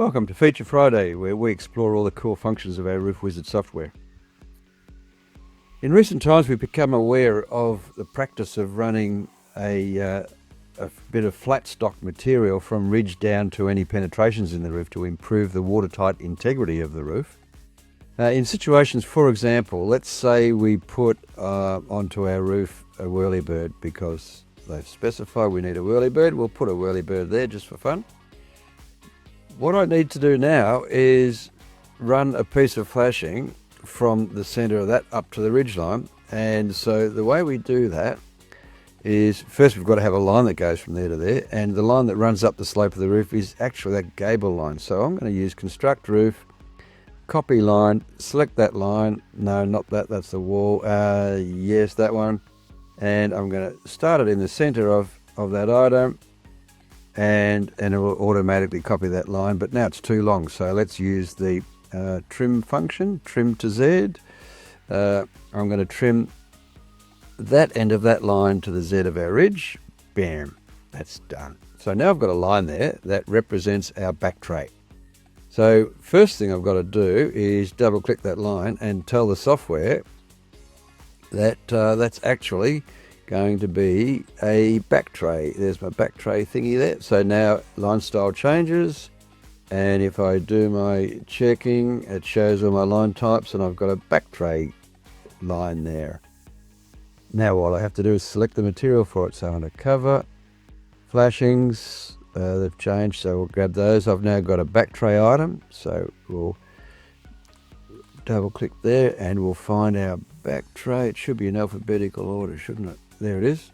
Welcome to Feature Friday, where we explore all the cool functions of our Roof Wizard software. In recent times, we've become aware of the practice of running a bit of flat stock material from ridge down to any penetrations in the roof to improve the watertight integrity of the roof. In situations, for example, let's say we put onto our roof a whirlybird because they've specified we need a whirlybird. We'll put a whirlybird there just for fun. What I need to do now is run a piece of flashing from the center of that up to the ridge line. And so the way we do that is, first we've got to have a line that goes from there to there, and the line that runs up the slope of the roof is actually that gable line. So I'm going to use construct roof, copy line, select that line. No, not that, that's the wall. Yes, that one. And I'm going to start it in the center of that item, and it will automatically copy that line, but now it's too long, so let's use the trim function, trim to Z. I'm going to trim that end of that line to the Z of our ridge. Bam, that's done. So now I've got a line there that represents our backtray. So first thing I've got to do is double click that line and tell the software that that's actually going to be a backtray. There's my backtray thingy there. So now line style changes, and if I do my checking, it shows all my line types, and I've got a backtray line there. Now all I have to do is select the material for it. So under cover, flashings, they've changed, so we'll grab those. I've now got a backtray item, so we'll double click there and we'll find our backtray. It should be in alphabetical order, shouldn't it? There it is.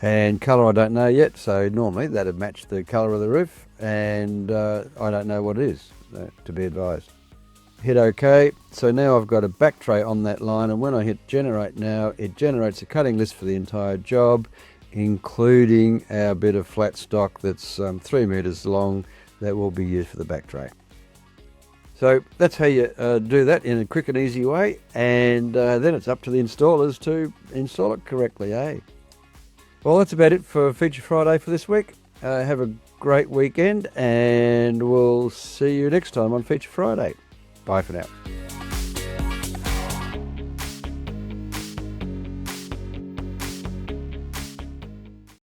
And colour I don't know yet, so normally that'd match the colour of the roof, and I don't know what it is, to be advised. Hit OK. So now I've got a backtray on that line, and when I hit generate now, it generates a cutting list for the entire job, including our bit of flat stock that's 3 meters long that will be used for the backtray. So that's how you do that in a quick and easy way, and then it's up to the installers to install it correctly, eh? Well, that's about it for Feature Friday for this week. Have a great weekend, and we'll see you next time on Feature Friday. Bye for now.